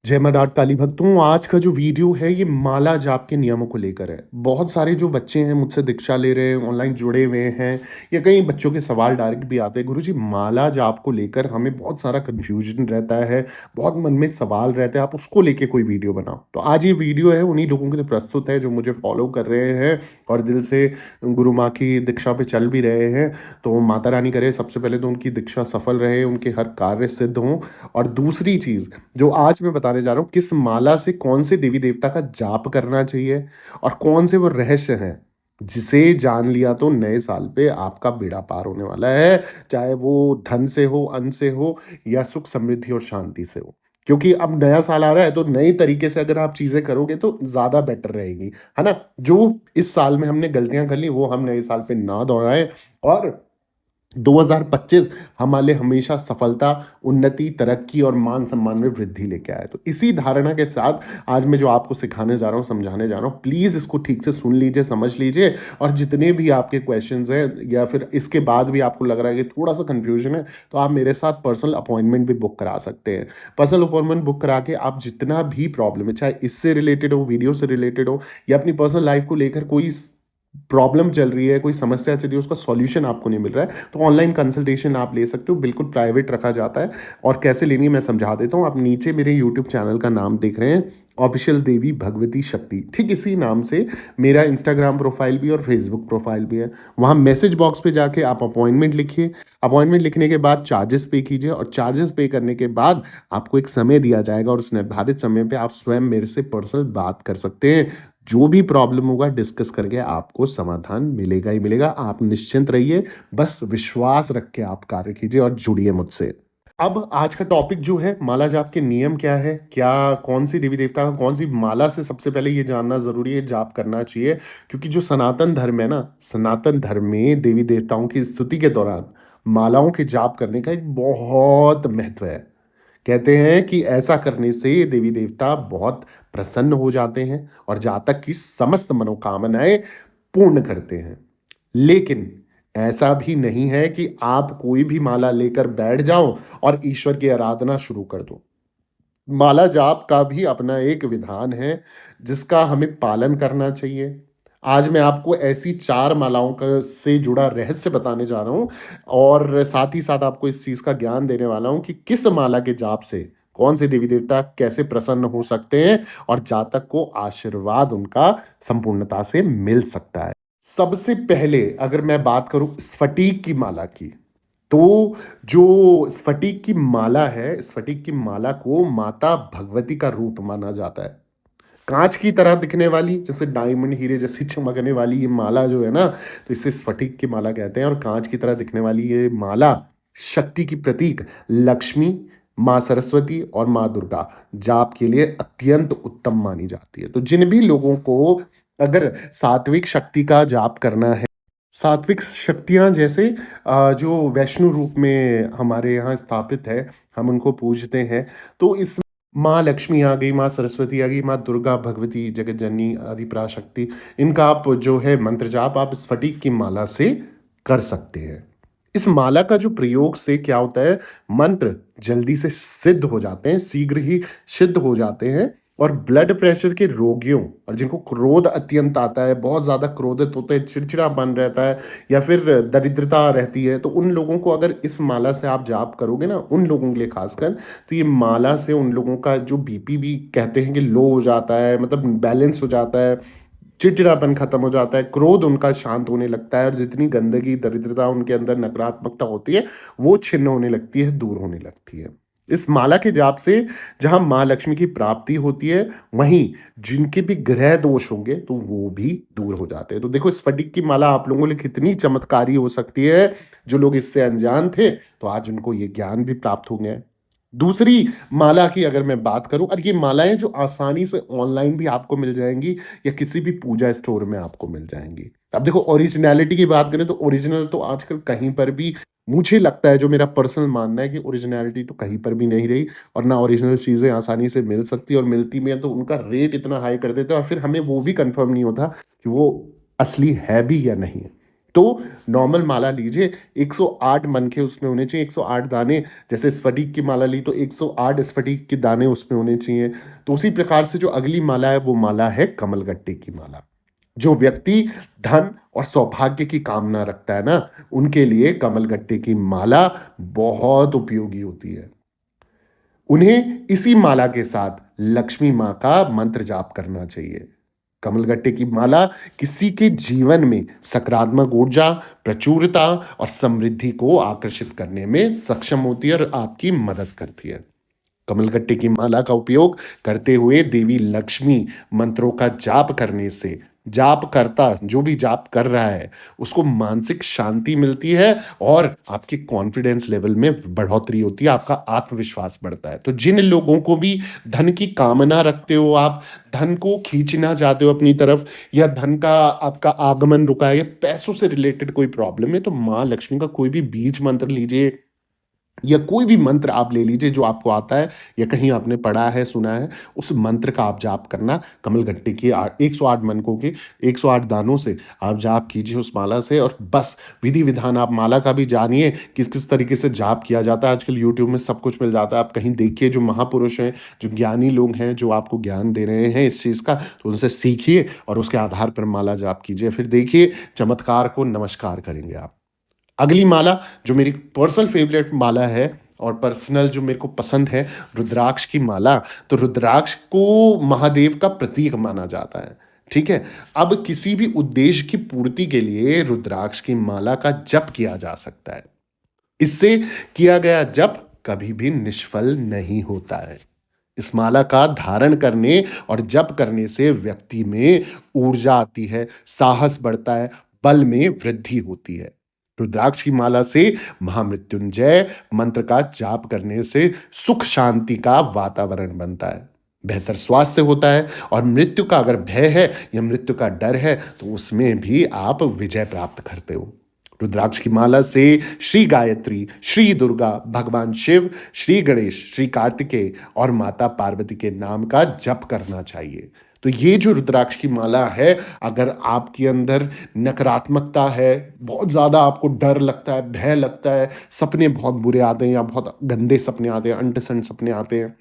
जय मां डाट काली भक्तों। आज का जो वीडियो है ये माला जाप के नियमों को लेकर है। बहुत सारे जो बच्चे हैं मुझसे दीक्षा ले रहे हैं, ऑनलाइन जुड़े हुए हैं, या कई बच्चों के सवाल डायरेक्ट भी आते हैं, गुरुजी माला जाप को लेकर हमें बहुत सारा कन्फ्यूजन रहता है, बहुत मन में सवाल रहते हैं, आप उसको लेके कोई वीडियो बनाओ। तो आज ये वीडियो है उन्हीं लोगों के लिए प्रस्तुत है जो मुझे फॉलो कर रहे हैं और दिल से गुरु माँ की दीक्षा पे चल भी रहे हैं। तो माता रानी करे सबसे पहले तो उनकी दीक्षा सफल रहे, उनके हर कार्य सिद्ध हों। और दूसरी चीज़ जो आज मैं बताने जा रहा हूँ, किस माला से कौन से देवी देवता का जाप करना चाहिए और कौन से वो रहस्य हैं जिसे जान लिया तो नए साल पे आपका बेड़ा पार होने वाला है। चाहे वो धन से हो, अन्न से हो, या सुख समृद्धि और शांति से हो। क्योंकि अब नया साल आ रहा है तो नई तरीके से अगर आप चीजें करोगे तो ज्यादा बेटर रहेगी, है ना। जो इस साल में हमने गलतियां कर ली वो हम नए साल पे ना दोहराएं। और 2025 हमारे लिए हमेशा सफलता, उन्नति, तरक्की और मान सम्मान में वृद्धि लेके आए। तो इसी धारणा के साथ आज मैं जो आपको सिखाने जा रहा हूँ, समझाने जा रहा हूँ, प्लीज़ इसको ठीक से सुन लीजिए, समझ लीजिए। और जितने भी आपके क्वेश्चंस हैं या फिर इसके बाद भी आपको लग रहा है कि थोड़ा सा कन्फ्यूजन है, तो आप मेरे साथ पर्सनल अपॉइंटमेंट भी बुक करा सकते हैं। पर्सनल अपॉइंटमेंट बुक करा के आप जितना भी प्रॉब्लम है, चाहे इससे रिलेटेड हो, वीडियो से रिलेटेड हो, या अपनी पर्सनल लाइफ को लेकर कोई प्रॉब्लम चल रही है, कोई समस्या चल रही है, उसका सॉल्यूशन आपको नहीं मिल रहा है, तो ऑनलाइन कंसल्टेशन आप ले सकते हो। बिल्कुल प्राइवेट रखा जाता है। और कैसे लेनी है मैं समझा देता हूँ। आप नीचे मेरे यूट्यूब चैनल का नाम देख रहे हैं, ऑफिशियल देवी भगवती शक्ति, ठीक इसी नाम से मेरा इंस्टाग्राम प्रोफाइल भी और फेसबुक प्रोफाइल भी है। वहाँ मैसेज बॉक्स पे जाके आप अपॉइंटमेंट लिखिए। अपॉइंटमेंट लिखने के बाद चार्जेस पे कीजिए, और चार्जेस पे करने के बाद आपको एक समय दिया जाएगा, और उस निर्धारित समय पे आप स्वयं मेरे से पर्सनल बात कर सकते हैं। जो भी प्रॉब्लम होगा डिस्कस करके आपको समाधान मिलेगा ही मिलेगा। आप निश्चिंत रहिए, बस विश्वास रख के आप कार्य कीजिए और जुड़िए मुझसे। अब आज का टॉपिक जो है, माला जाप के नियम क्या है, क्या कौन सी देवी देवता का कौन सी माला से सबसे पहले ये जानना जरूरी है जाप करना चाहिए। क्योंकि जो सनातन धर्म है ना, सनातन धर्म में देवी देवताओं की स्तुति के दौरान मालाओं के जाप करने का एक बहुत महत्व है। कहते हैं कि ऐसा करने से देवी देवता बहुत प्रसन्न हो जाते हैं और जातक की समस्त मनोकामनाएं पूर्ण करते हैं। लेकिन ऐसा भी नहीं है कि आप कोई भी माला लेकर बैठ जाओ और ईश्वर की आराधना शुरू कर दो। माला जाप का भी अपना एक विधान है जिसका हमें पालन करना चाहिए। आज मैं आपको ऐसी 4 मालाओं का से जुड़ा रहस्य बताने जा रहा हूँ, और साथ ही साथ आपको इस चीज़ का ज्ञान देने वाला हूँ कि किस माला के जाप से कौन से देवी देवता कैसे प्रसन्न हो सकते हैं और जातक को आशीर्वाद उनका संपूर्णता से मिल सकता है। सबसे पहले अगर मैं बात करूँ स्फटिक की माला की, तो जो स्फटिक की माला है, स्फटिक की माला को माता भगवती का रूप माना जाता है। कांच की तरह दिखने वाली, जैसे डायमंड हीरे जैसी चमकने वाली ये माला जो है ना, तो इसे स्फटिक की माला कहते हैं। और कांच की तरह दिखने वाली ये माला शक्ति की प्रतीक लक्ष्मी, माँ सरस्वती और माँ दुर्गा जाप के लिए अत्यंत उत्तम मानी जाती है। तो जिन भी लोगों को अगर सात्विक शक्ति का जाप करना है, सात्विक शक्तियाँ जैसे जो वैष्णु रूप में हमारे यहाँ स्थापित है, हम उनको पूजते हैं। तो इस माँ लक्ष्मी आ गई, माँ सरस्वती आ गई, माँ दुर्गा, भगवती, जगत जननी, आदि पराशक्ति, इनका आप जो है मंत्र जाप आप स्फटिक की माला से कर सकते हैं। इस माला का जो प्रयोग से क्या होता है, मंत्र जल्दी से सिद्ध हो जाते हैं, शीघ्र ही सिद्ध हो जाते हैं। और ब्लड प्रेशर के रोगियों और जिनको क्रोध अत्यंत आता है, बहुत ज़्यादा क्रोधित होते हैं, चिड़चिड़ापन रहता है, या फिर दरिद्रता रहती है, तो उन लोगों को अगर इस माला से आप जाप करोगे ना, उन लोगों के लिए खासकर, तो ये माला से उन लोगों का जो बीपी भी कहते हैं कि लो हो जाता है, मतलब बैलेंस हो जाता है, चिड़चिड़ापन खत्म हो जाता है, क्रोध उनका शांत होने लगता है, और जितनी गंदगी, दरिद्रता उनके अंदर, नकारात्मकता होती है, वो छिन्न होने लगती है, दूर होने लगती है। इस माला के जाप से जहां माँ लक्ष्मी की प्राप्ति होती है, वहीं जिनके भी ग्रह दोष होंगे तो वो भी दूर हो जाते हैं। तो देखो स्फटिक की माला आप लोगों के लिए कितनी चमत्कारी हो सकती है। जो लोग इससे अनजान थे तो आज उनको ये ज्ञान भी प्राप्त हो गया है। दूसरी माला की अगर मैं बात करूं, और ये मालाएं जो आसानी से ऑनलाइन भी आपको मिल जाएंगी या किसी भी पूजा स्टोर में आपको मिल जाएंगी। अब देखो ओरिजिनलिटी की बात करें तो ओरिजिनल तो आजकल कहीं पर भी, मुझे लगता है, जो मेरा पर्सनल मानना है कि ओरिजिनलिटी तो कहीं पर भी नहीं रही। और ना ओरिजिनल चीज़ें आसानी से मिल सकती, और मिलती भी हैं तो उनका रेट इतना हाई कर देते हैं, और फिर हमें वो भी कंफर्म नहीं होता कि वो असली है भी या नहीं है। तो नॉर्मल माला लीजिए, 108 मन के उसमें होने चाहिए, 108 दाने। जैसे स्फटिक की माला ली तो 108 स्फटिक के दाने उसमें होने चाहिए। तो उसी प्रकार से जो अगली माला है वो माला है कमलगट्टे की माला। जो व्यक्ति धन और सौभाग्य की कामना रखता है ना, उनके लिए कमलगट्टे की माला बहुत उपयोगी होती है। उन्हें इसी माला के साथ लक्ष्मी माँ का मंत्र जाप करना चाहिए। कमलगट्टे की माला किसी के जीवन में सकारात्मक ऊर्जा, प्रचुरता और समृद्धि को आकर्षित करने में सक्षम होती है और आपकी मदद करती है। कमलगट्टे की माला का उपयोग करते हुए देवी लक्ष्मी मंत्रों का जाप करने से जाप करता जो भी जाप कर रहा है उसको मानसिक शांति मिलती है और आपके कॉन्फिडेंस लेवल में बढ़ोतरी होती है, आपका आत्मविश्वास बढ़ता है। तो जिन लोगों को भी धन की कामना रखते हो, आप धन को खींचना चाहते हो अपनी तरफ, या धन का आपका आगमन रुका है, या पैसों से रिलेटेड कोई प्रॉब्लम है, तो माँ लक्ष्मी का कोई भी बीज मंत्र लीजिए या कोई भी मंत्र आप ले लीजिए जो आपको आता है या कहीं आपने पढ़ा है, सुना है, उस मंत्र का आप जाप करना। कमलगट्टे की 108 मनकों के 108 दानों से आप जाप कीजिए उस माला से, और बस विधि विधान आप माला का भी जानिए किस किस तरीके से जाप किया जाता है। आजकल यूट्यूब में सब कुछ मिल जाता है, आप कहीं देखिए, जो महापुरुष हैं, जो ज्ञानी लोग हैं, जो आपको ज्ञान दे रहे हैं इस चीज़ का, तो उनसे सीखिए और उसके आधार पर माला जाप कीजिए। फिर देखिए चमत्कार को नमस्कार करेंगे आप। अगली माला जो मेरी पर्सनल फेवरेट माला है और पर्सनल जो मेरे को पसंद है, रुद्राक्ष की माला। तो रुद्राक्ष को महादेव का प्रतीक माना जाता है, ठीक है। अब किसी भी उद्देश्य की पूर्ति के लिए रुद्राक्ष की माला का जप किया जा सकता है। इससे किया गया जप कभी भी निष्फल नहीं होता है। इस माला का धारण करने और जप करने से व्यक्ति में ऊर्जा आती है, साहस बढ़ता है, बल में वृद्धि होती है। रुद्राक्ष की माला से महामृत्युंजय मंत्र का जाप करने से सुख शांति का वातावरण बनता है, बेहतर स्वास्थ्य होता है, और मृत्यु का अगर भय है या मृत्यु का डर है तो उसमें भी आप विजय प्राप्त करते हो। रुद्राक्ष की माला से श्री गायत्री, श्री दुर्गा, भगवान शिव, श्री गणेश, श्री कार्तिकेय और माता पार्वती के नाम का जप करना चाहिए। तो ये जो रुद्राक्ष की माला है, अगर आपके अंदर नकारात्मकता है, बहुत ज़्यादा आपको डर लगता है, भय लगता है, सपने बहुत बुरे आते हैं या बहुत गंदे सपने आते हैं, अनपसंद सपने आते हैं,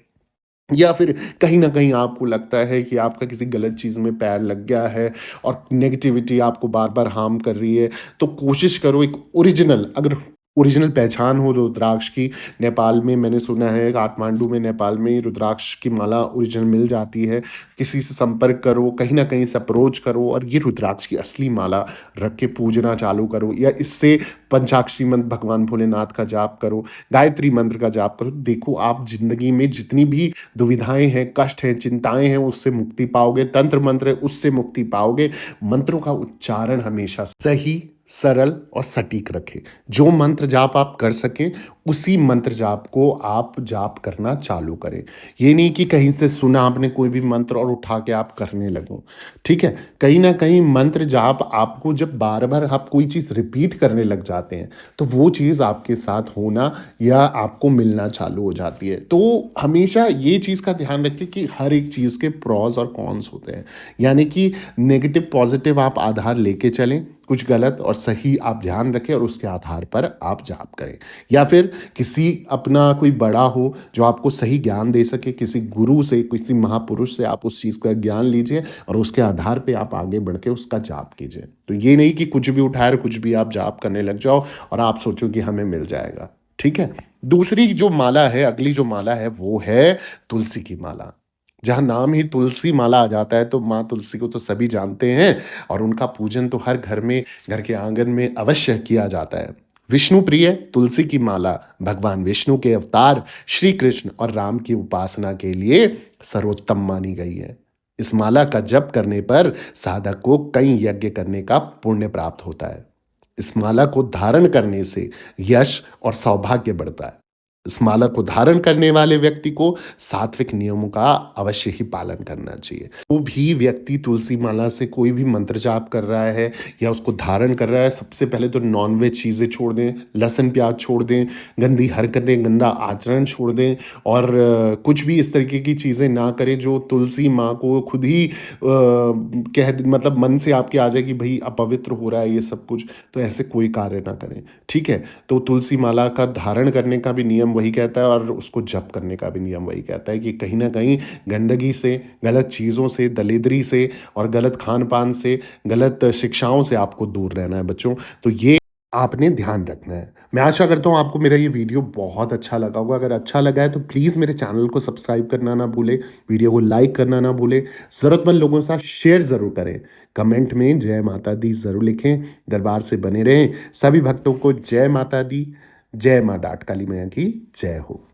या फिर कहीं न कहीं आपको लगता है कि आपका किसी गलत चीज़ में पैर लग गया है और नेगेटिविटी आपको बार-बार हार्म कर रही है, तो कोशिश करो एक ओरिजिनल, अगर ओरिजिनल पहचान हो रुद्राक्ष की, नेपाल में मैंने सुना है, काठमांडू में नेपाल में रुद्राक्ष की माला ओरिजिनल मिल जाती है। किसी से संपर्क करो, कहीं न कहीं से अप्रोच करो और ये रुद्राक्ष की असली माला रख के पूजना चालू करो, या इससे पंचाक्षरी मंत्र भगवान भोलेनाथ का जाप करो, गायत्री मंत्र का जाप करो। देखो आप ज़िंदगी में जितनी भी दुविधाएँ हैं, कष्ट हैं, चिंताएँ हैं, उससे मुक्ति पाओगे। तंत्र मंत्र है, उससे मुक्ति पाओगे। मंत्रों का उच्चारण हमेशा सही, सरल और सटीक रखें। जो मंत्र जाप आप कर सकें, उसी मंत्र जाप को आप जाप करना चालू करें। ये नहीं कि कहीं से सुना आपने कोई भी मंत्र और उठा के आप करने लगो, ठीक है? कहीं न कहीं मंत्र जाप आपको जब बार-बार आप कोई चीज़ रिपीट करने लग जाते हैं, तो वो चीज़ आपके साथ होना या आपको मिलना चालू हो जाती है। तो हमेशा ये चीज़ का ध्यान रखें कि हर एक चीज़ के प्रॉस और कॉन्स होते हैं। यानी कि नेगेटिव, पॉज़िटिव आप आधार लेके चलें, कुछ गलत और सही आप ध्यान रखें और उसके आधार पर आप जाप करें। या फिर किसी अपना कोई बड़ा हो जो आपको सही ज्ञान दे सके, किसी गुरु से, किसी महापुरुष से आप उस चीज़ का ज्ञान लीजिए और उसके आधार पे आप आगे बढ़ के उसका जाप कीजिए। तो ये नहीं कि कुछ भी उठाए और कुछ भी आप जाप करने लग जाओ और आप सोचो कि हमें मिल जाएगा, ठीक है? दूसरी जो माला है, अगली जो माला है वो है तुलसी की माला। जहाँ नाम ही तुलसी माला आ जाता है तो माँ तुलसी को तो सभी जानते हैं और उनका पूजन तो हर घर में, घर के आंगन में अवश्य किया जाता है। विष्णु प्रिय तुलसी की माला भगवान विष्णु के अवतार श्री कृष्ण और राम की उपासना के लिए सर्वोत्तम मानी गई है। इस माला का जप करने पर साधक को कई यज्ञ करने का पुण्य प्राप्त होता है। इस माला को धारण करने से यश और सौभाग्य बढ़ता है। इस माला को धारण करने वाले व्यक्ति को सात्विक नियमों का अवश्य ही पालन करना चाहिए। वो भी व्यक्ति तुलसी माला से कोई भी मंत्र जाप कर रहा है या उसको धारण कर रहा है, सबसे पहले तो नॉन-वेज चीज़ें छोड़ दें, लहसुन प्याज़ छोड़ दें, गंदी हरकतें, गंदा आचरण छोड़ दें और कुछ भी इस तरीके की चीज़ें ना करें जो तुलसी माँ को खुद ही कह मतलब मन से आपके आ जाए कि भई अपवित्र हो रहा है ये सब कुछ, तो ऐसे कोई कार्य ना करें, ठीक है? तो तुलसी माला का धारण करने का भी नियम वही कहता है और उसको जप करने का भी नियम वही कहता है कि कहीं न कहीं गंदगी से, गलत चीज़ों से, दलेदरी से और गलत खान-पान से, गलत शिक्षाओं से आपको दूर रहना है बच्चों। तो ये आपने ध्यान रखना है। मैं आशा करता हूँ आपको मेरा ये वीडियो बहुत अच्छा लगा होगा। अगर अच्छा लगा है तो प्लीज़ मेरे चैनल को सब्सक्राइब करना ना भूलें, वीडियो को लाइक करना ना भूलें, ज़रूरतमंद लोगों के साथ शेयर ज़रूर करें। कमेंट में जय माता दी ज़रूर लिखें, दरबार से बने रहें। सभी भक्तों को जय माता दी, जय माँ डाठ काली मैया की जय हो।